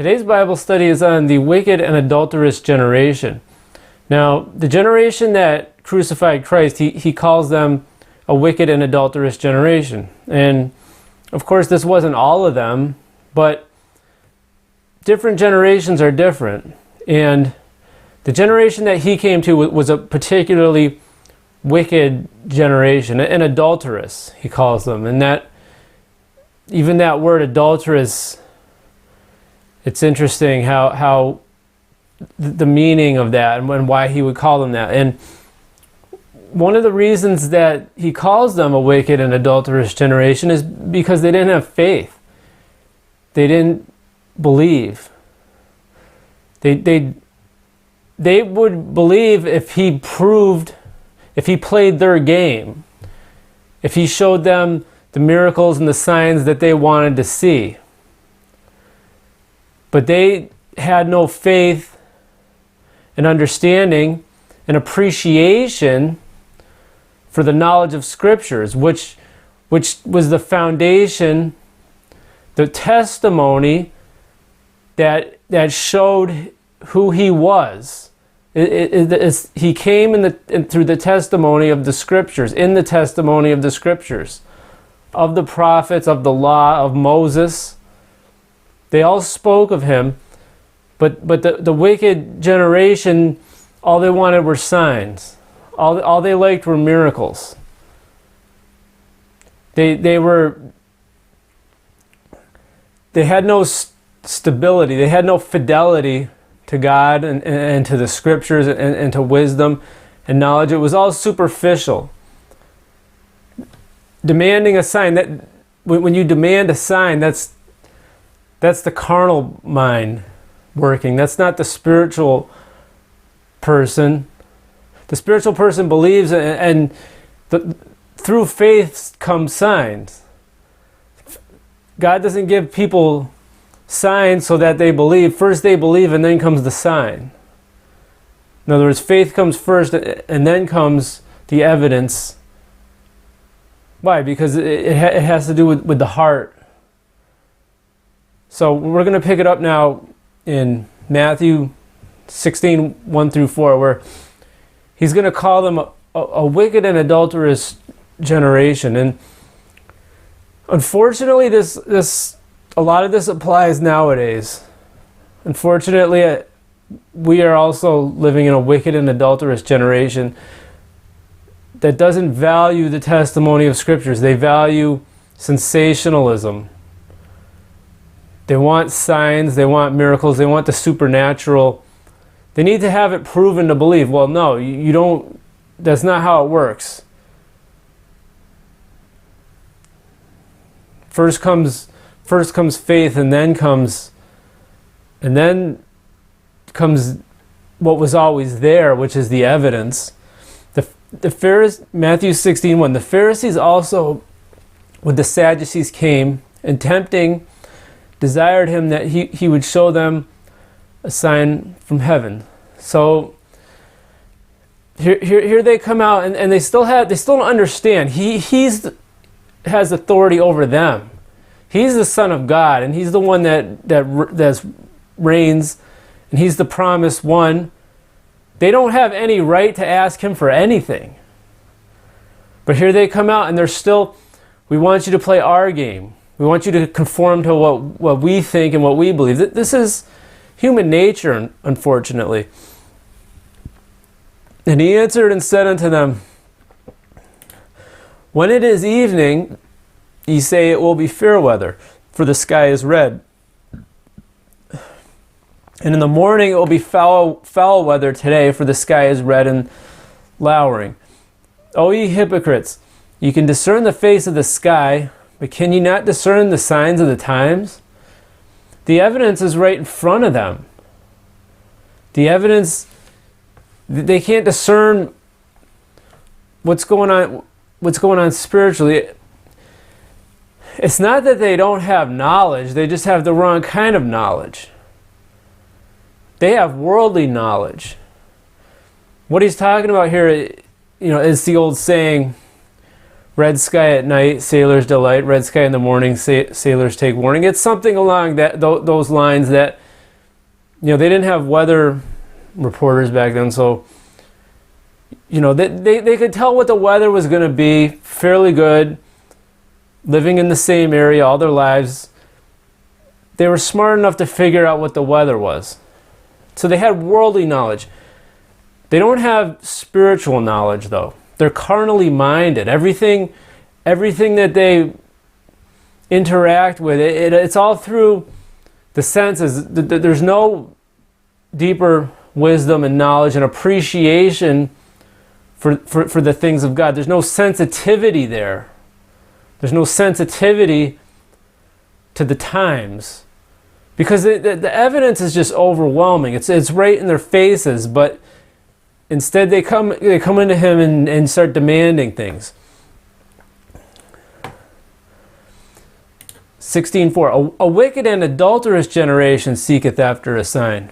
Today's Bible study is on the wicked and adulterous generation. Now, the generation that crucified Christ, he calls them a wicked and adulterous generation. And of course, this wasn't all of them, but different generations are different. And the generation that he came to was a particularly wicked generation, an adulterous, he calls them. And that, even that word adulterous, it's interesting how the meaning of that and why he would call them that. And one of the reasons that he calls them a wicked and adulterous generation is because they didn't have faith. They didn't believe. They would believe if he played their game, if he showed them the miracles and the signs that they wanted to see. But they had no faith and understanding and appreciation for the knowledge of Scriptures, which was the foundation, the testimony that showed who he was. He came through the testimony of the Scriptures, in the testimony of the Scriptures, of the prophets, of the law, of Moses. They all spoke of him, but the wicked generation, all they wanted were signs. All they liked were miracles. They had no stability. They had no fidelity to God and to the Scriptures and to wisdom and knowledge. It was all superficial. Demanding a sign, that when you demand a sign, that's the carnal mind working. That's not the spiritual person. The spiritual person believes, and through faith comes signs. God doesn't give people signs so that they believe. First they believe, and then comes the sign. In other words, faith comes first, and then comes the evidence. Why? Because it has to do with the heart. So we're going to pick it up now in Matthew 16, 1 through 4, where he's going to call them a wicked and adulterous generation. And unfortunately, a lot of this applies nowadays. Unfortunately, we are also living in a wicked and adulterous generation that doesn't value the testimony of Scriptures. They value sensationalism. They want signs, they want miracles, they want the supernatural. They need to have it proven to believe. Well, no, you don't. That's not how it works. First comes faith, and then comes what was always there, which is the evidence. The Pharisees, Matthew 16:1. The Pharisees also, with the Sadducees, came and tempting, desired him that he would show them a sign from heaven. So here they come out, and they still don't understand. He has authority over them. He's the Son of God, and he's the one that reigns, and he's the promised one. They don't have any right to ask him for anything. But here they come out, and they're still, we want you to play our game. We want you to conform to what we think and what we believe. This is human nature, unfortunately. And he answered and said unto them, when it is evening, ye say it will be fair weather, for the sky is red. And in the morning it will be foul weather today, for the sky is red and lowering. O ye hypocrites, you can discern the face of the sky, but can you not discern the signs of the times? The evidence is right in front of them. The evidence, they can't discern what's going on spiritually. It's not that they don't have knowledge, they just have the wrong kind of knowledge. They have worldly knowledge. What he's talking about here, is the old saying, red sky at night, sailors delight. Red sky in the morning, sailors take warning. It's something along those lines that they didn't have weather reporters back then, so they could tell what the weather was going to be fairly good, living in the same area all their lives. They were smart enough to figure out what the weather was. So they had worldly knowledge. They don't have spiritual knowledge, though. They're carnally minded. Everything that they interact with, it's all through the senses. There's no deeper wisdom and knowledge and appreciation for the things of God. There's no sensitivity there. There's no sensitivity to the times. Because the evidence is just overwhelming. It's right in their faces, but instead they come into him and start demanding things. 16:4, a wicked and adulterous generation seeketh after a sign,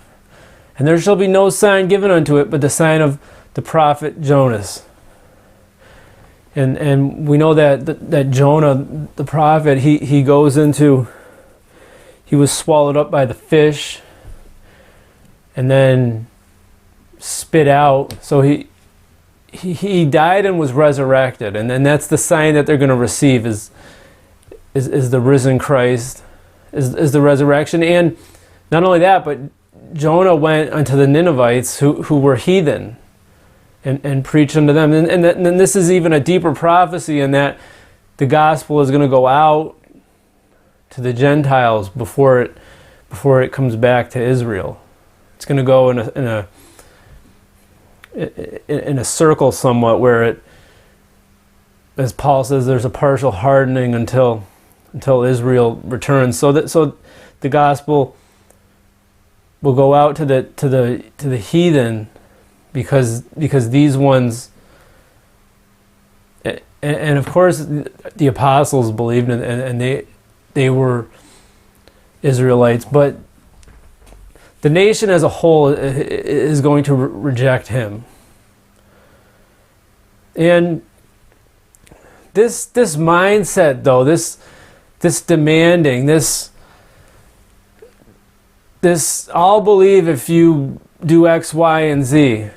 and there shall be no sign given unto it but the sign of the prophet Jonas. And we know that Jonah, the prophet, he goes into, he was swallowed up by the fish and then spit out. So he died and was resurrected, and then that's the sign that they're going to receive is the risen Christ, is the resurrection. And not only that, but Jonah went unto the Ninevites who were heathen and preached unto them. And this is even a deeper prophecy in that the gospel is going to go out to the Gentiles before it comes back to Israel. It's going to go in a circle somewhat, where it, as Paul says, there's a partial hardening until Israel returns. So the gospel will go out to the heathen because these ones, and of course the apostles believed and they were Israelites, but the nation as a whole is going to reject him. And this mindset, though, this demanding, this I'll believe if you do X, Y, and Z.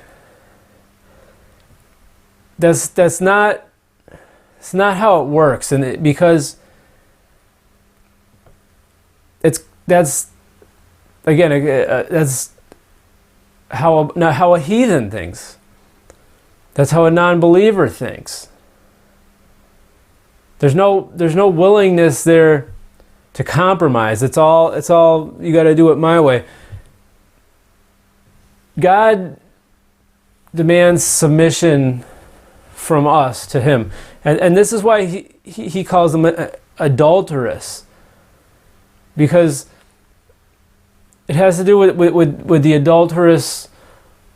That's not how it works, and because that's not how a heathen thinks. That's how a non-believer thinks. There's no willingness there to compromise. It's all you got to do it my way. God demands submission from us to him, and this is why he calls them adulterous, because it has to do with the adulterous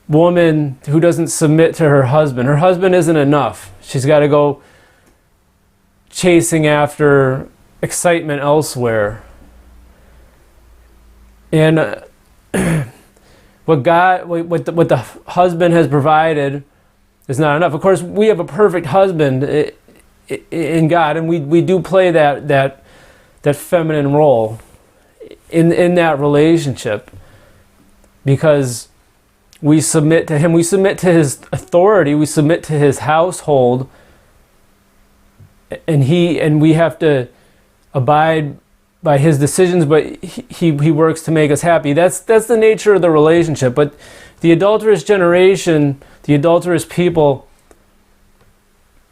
woman who doesn't submit to her husband. Her husband isn't enough. She's got to go chasing after excitement elsewhere. And what the husband has provided is not enough. Of course, we have a perfect husband in God, and we do play that feminine role in that relationship, because we submit to him, we submit to his authority, we submit to his household, and we have to abide by his decisions, but he works to make us happy. That's the nature of the relationship. But the adulterous generation, the adulterous people,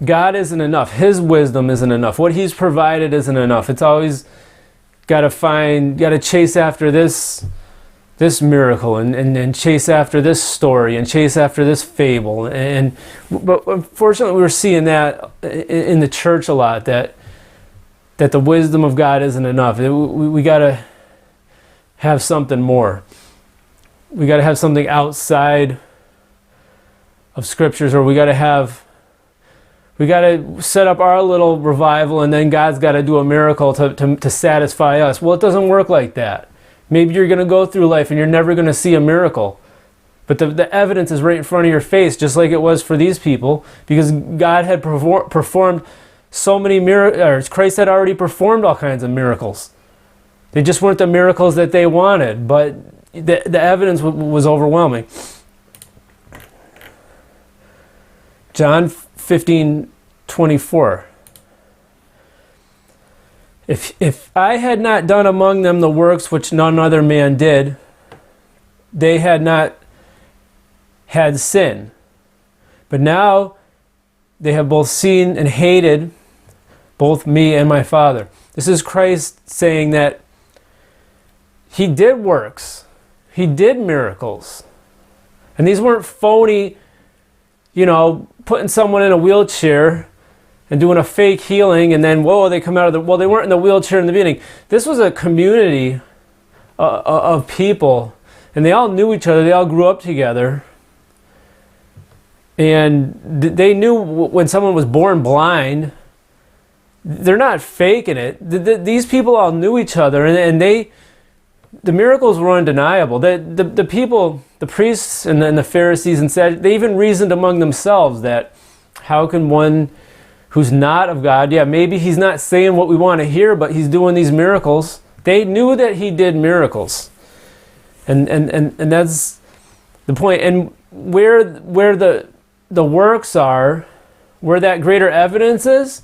God isn't enough. His wisdom isn't enough. What he's provided isn't enough. It's always got to chase after this miracle and chase after this story and chase after this fable. But unfortunately, we're seeing that in the church a lot, that the wisdom of God isn't enough. We got to have something more. We got to have something outside of scriptures, or we got to set up our little revival, and then God's got to do a miracle to satisfy us. Well, it doesn't work like that. Maybe you're going to go through life and you're never going to see a miracle. But the evidence is right in front of your face, just like it was for these people, because God had performed so many miracles. Christ had already performed all kinds of miracles. They just weren't the miracles that they wanted. But the evidence was overwhelming. John 15:24. If I had not done among them the works which none other man did, they had not had sin. But now they have both seen and hated both me and my Father. This is Christ saying that he did works. He did miracles. And these weren't phony, putting someone in a wheelchair and doing a fake healing and then, whoa, they come out of they weren't in the wheelchair in the beginning. This was a community of people, and they all knew each other. They all grew up together. And they knew when someone was born blind. They're not faking it. These people all knew each other, and the miracles were undeniable. The people, the priests and the Pharisees and Sadducees, they even reasoned among themselves that how can one who's not of God, maybe he's not saying what we want to hear, but he's doing these miracles. They knew that he did miracles. And that's the point. And where the works are, where that greater evidence is,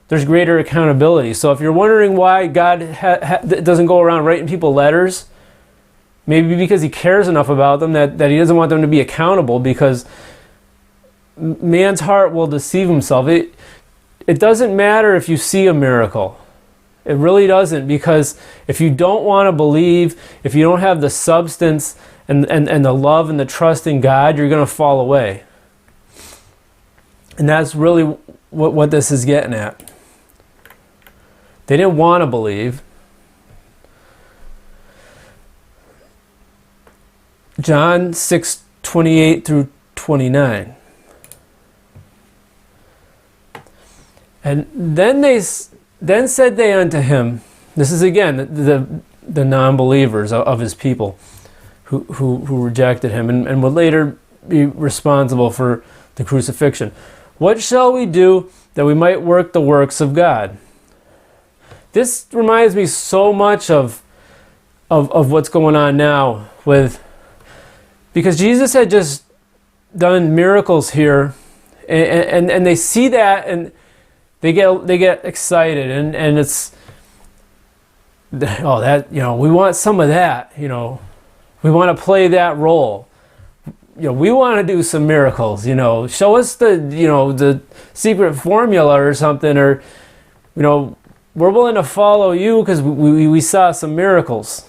there's greater accountability. So if you're wondering why God doesn't go around writing people letters, maybe because he cares enough about them that he doesn't want them to be accountable, because man's heart will deceive himself. It doesn't matter if you see a miracle. It really doesn't, because if you don't want to believe, if you don't have the substance and the love and the trust in God, you're going to fall away. And that's really what this is getting at. They didn't want to believe. John 6:28 through 29. And then said they unto him, this is again the non-believers of his people who rejected him and would later be responsible for the crucifixion. What shall we do that we might work the works of God? This reminds me so much of what's going on now because Jesus had just done miracles here, and they see that and they get excited and it's we want some of that, we want to play that role. We want to do some miracles, show us the secret formula or something, or we're willing to follow you because we saw some miracles.